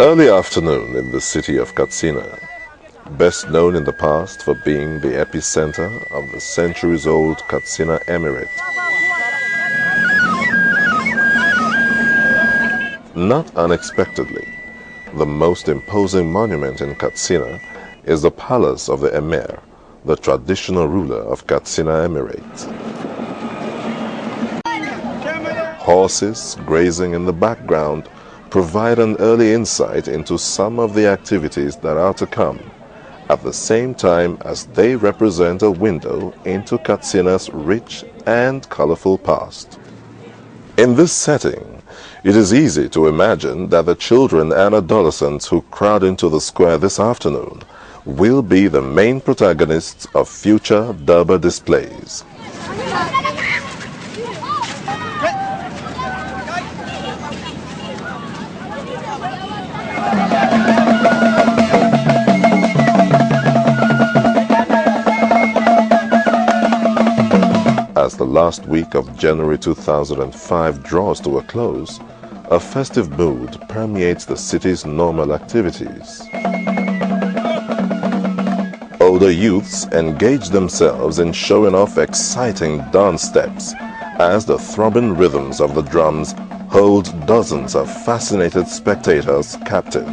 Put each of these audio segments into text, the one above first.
Early afternoon in the city of KATSINA, best known in the past for being the epicenter of the centuries-old KATSINA Emirate. Not unexpectedly, the most imposing monument in KATSINA is the palace of the EMIR, the traditional ruler of KATSINA Emirate. Horses grazing in the background provide an early insight into some of the activities that are to come, at the same time as they represent a window into KATSINA's rich and colorful past. In this setting, it is easy to imagine that the children and adolescents who crowd into the square this afternoon will be the main protagonists of future Durbar displays. As the last week of January 2005 draws to a close, a festive mood permeates the city's normal activities. Older youths engage themselves in showing off exciting dance steps as the throbbing rhythms of the drums hold dozens of fascinated spectators captive.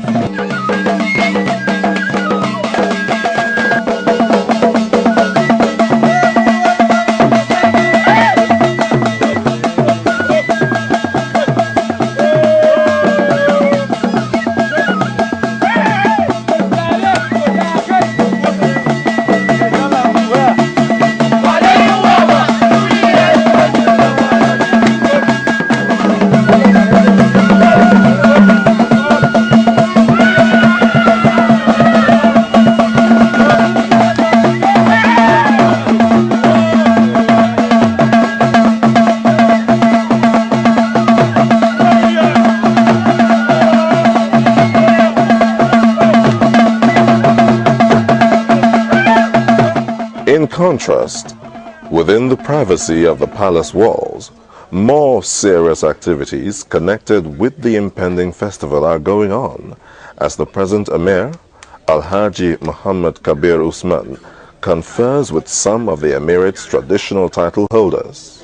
In contrast, within the privacy of the palace walls, more serious activities connected with the impending festival are going on, as the present Emir, Alhaji Muhammad KABIR USMAN, confers with some of the Emirate's traditional title holders.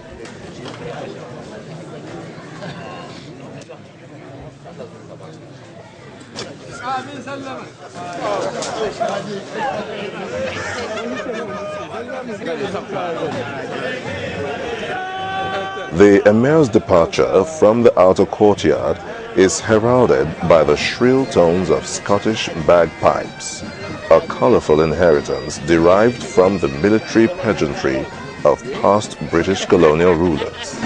The Emir's departure from the outer courtyard is heralded by the shrill tones of Scottish bagpipes, a colorful inheritance derived from the military pageantry of past British colonial rulers.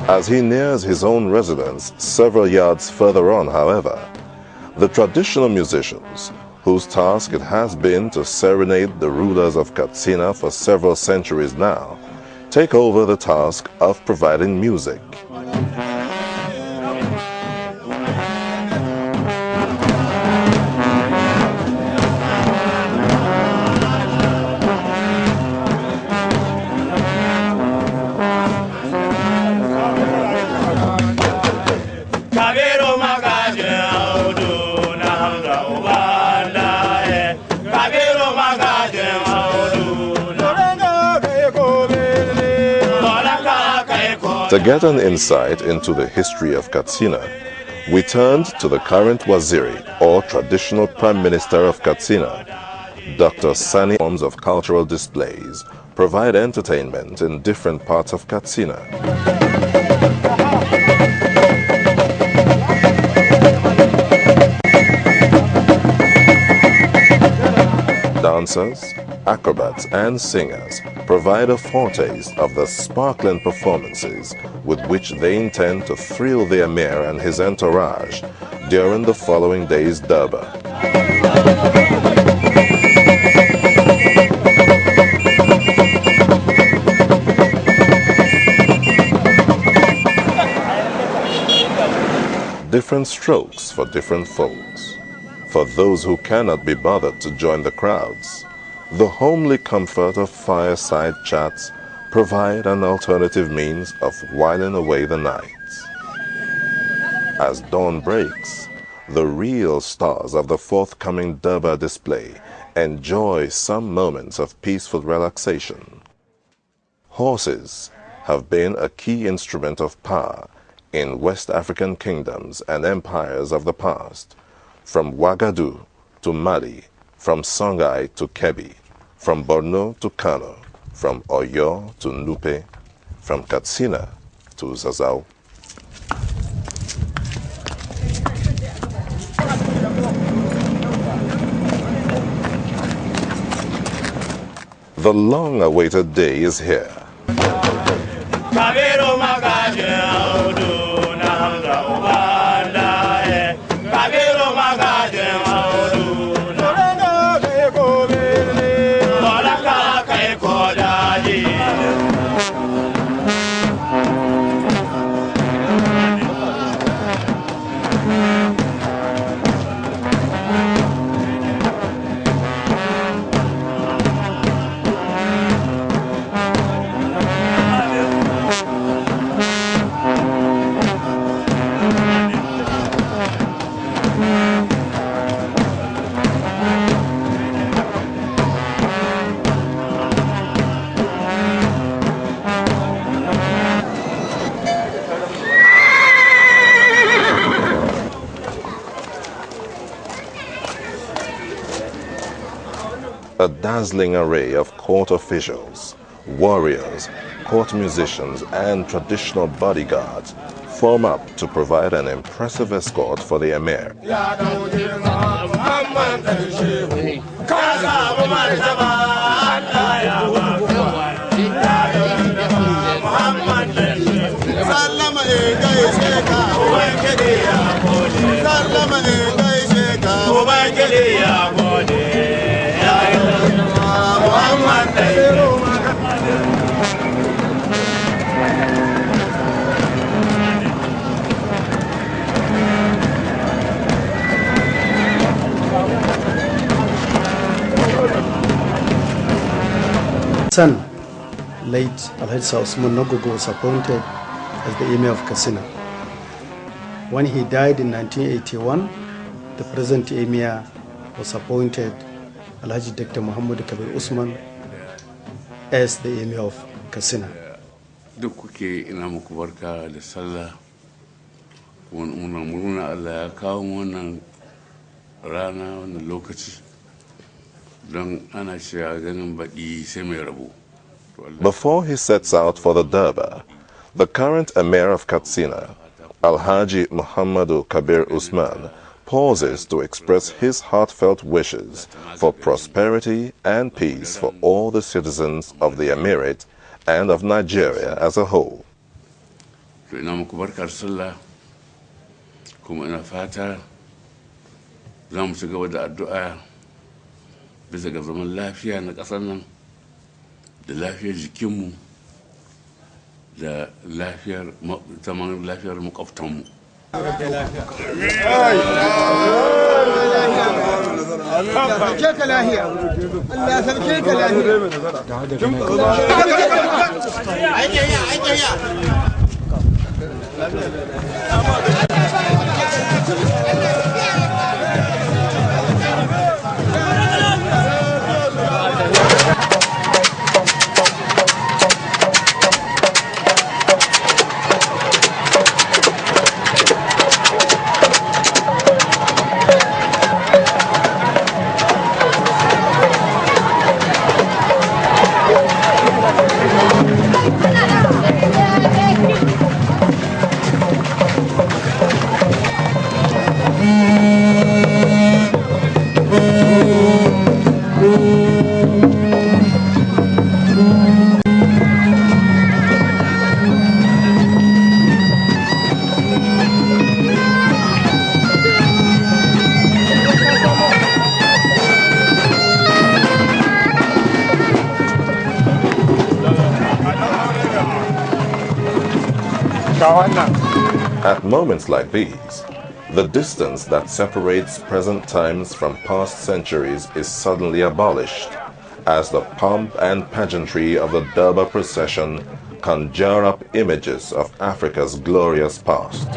As he nears his own residence several yards further on, however, the traditional musicians, whose task it has been to serenade the rulers of KATSINA for several centuries now, take over the task of providing music. To get an insight into the history of KATSINA, we turned to the current Waziri, or traditional Prime Minister of KATSINA, Dr. Sani. Forms of cultural displays provide entertainment in different parts of KATSINA. Dancers, acrobats and singers provide a foretaste of the sparkling performances with which they intend to thrill the Emir and his entourage during the following day's Durbar. Different strokes for different folks. For those who cannot be bothered to join the crowds, the homely comfort of fireside chats provide an alternative means of whiling away the nights. As dawn breaks, the real stars of the forthcoming Durbar display enjoy some moments of peaceful relaxation. Horses have been a key instrument of power in West African kingdoms and empires of the past, from Ouagadougou to Mali, from Songhai to Kebbi, from Borno to Kano, from Oyo to Nupe, from Katsina to Zazzau. The long-awaited day is here. A dazzling array of court officials, warriors, court musicians, and traditional bodyguards form up to provide an impressive escort for the Emir. Son, late Alhaji Usman Nogogo, was appointed as the Emir of KATSINA. When he died in 1981, the present Emir was appointed, Alhaji Dr. MUHAMMADU Kabir Usman, as the Emir of KATSINA. Duk kuke ina muku barka da sallah, muna murna Allah ya kawo wannan rana wannan lokaci. Before he sets out for the Durbar, the current Emir of KATSINA, Alhaji Muhammadu Kabir Usman, pauses to express his heartfelt wishes for prosperity and peace for all the citizens of the Emirate and of Nigeria as a whole. Bisa ga zaman lafiya na ƙasar nan da lafiyar jikinmu da lafiyar zaman lafiyar makwabtanmu. At moments like these, the distance that separates present times from past centuries is suddenly abolished, as the pomp and pageantry of the Durbar procession conjure up images of Africa's glorious past.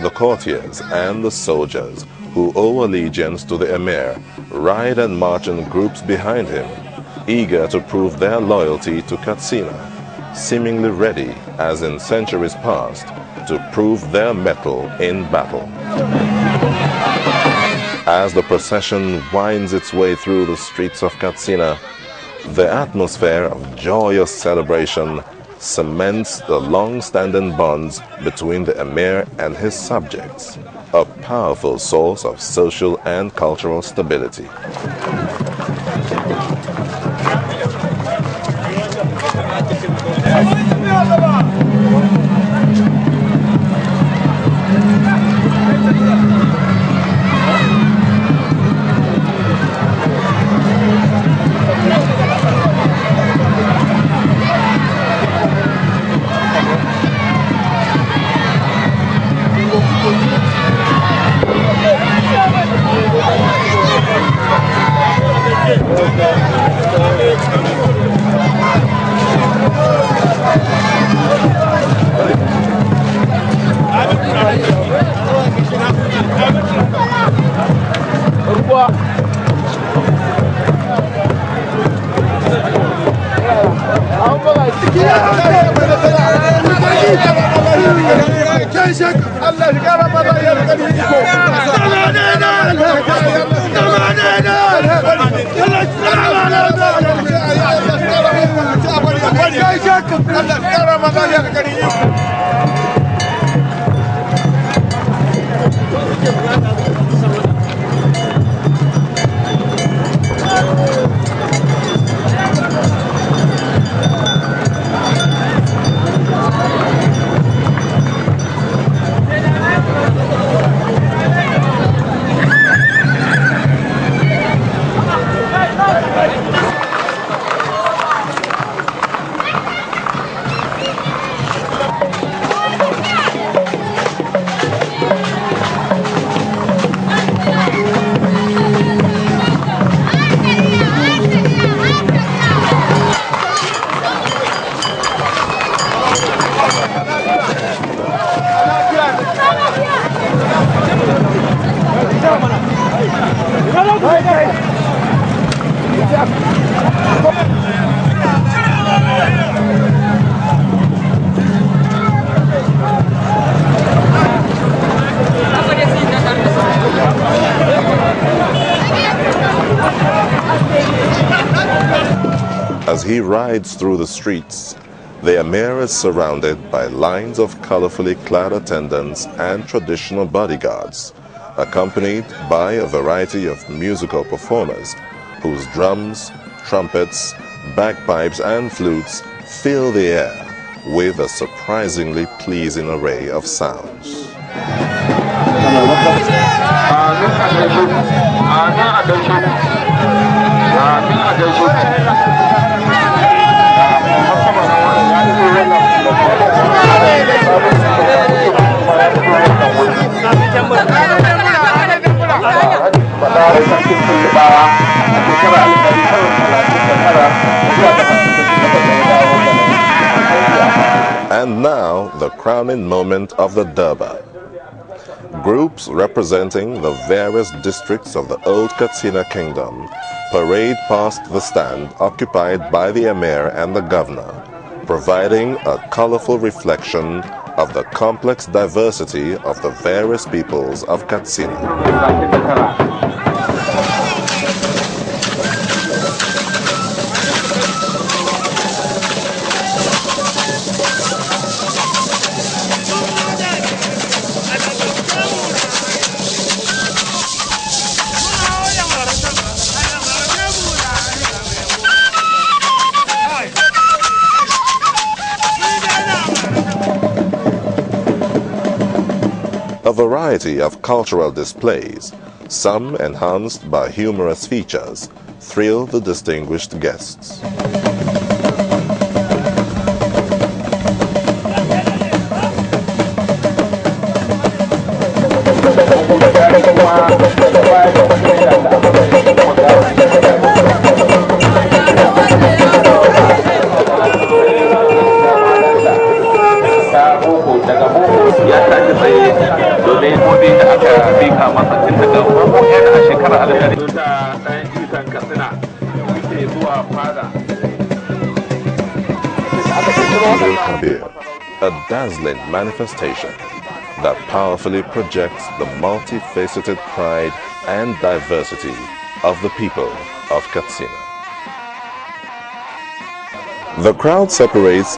The courtiers and the soldiers who owe allegiance to the emir ride and march in groups behind him, eager to prove their loyalty to KATSINA, seemingly ready, as in centuries past, to prove their mettle in battle. As the procession winds its way through the streets of KATSINA, the atmosphere of joyous celebration cements the long-standing bonds between the emir and his subjects, a powerful source of social and cultural stability. As he rides through the streets, the Emir is surrounded by lines of colorfully clad attendants and traditional bodyguards, accompanied by a variety of musical performers whose drums, trumpets, bagpipes and flutes fill the air with a surprisingly pleasing array of sounds. And now, the crowning moment of the Durbar. Groups representing the various districts of the old KATSINA kingdom parade past the stand occupied by the Emir and the governor, providing a colorful reflection of the complex diversity of the various peoples of KATSINA. A variety of cultural displays, some enhanced by humorous features, thrill the distinguished guests. KABIR, a dazzling manifestation that powerfully projects the multifaceted pride and diversity of the people of KATSINA. The crowd separates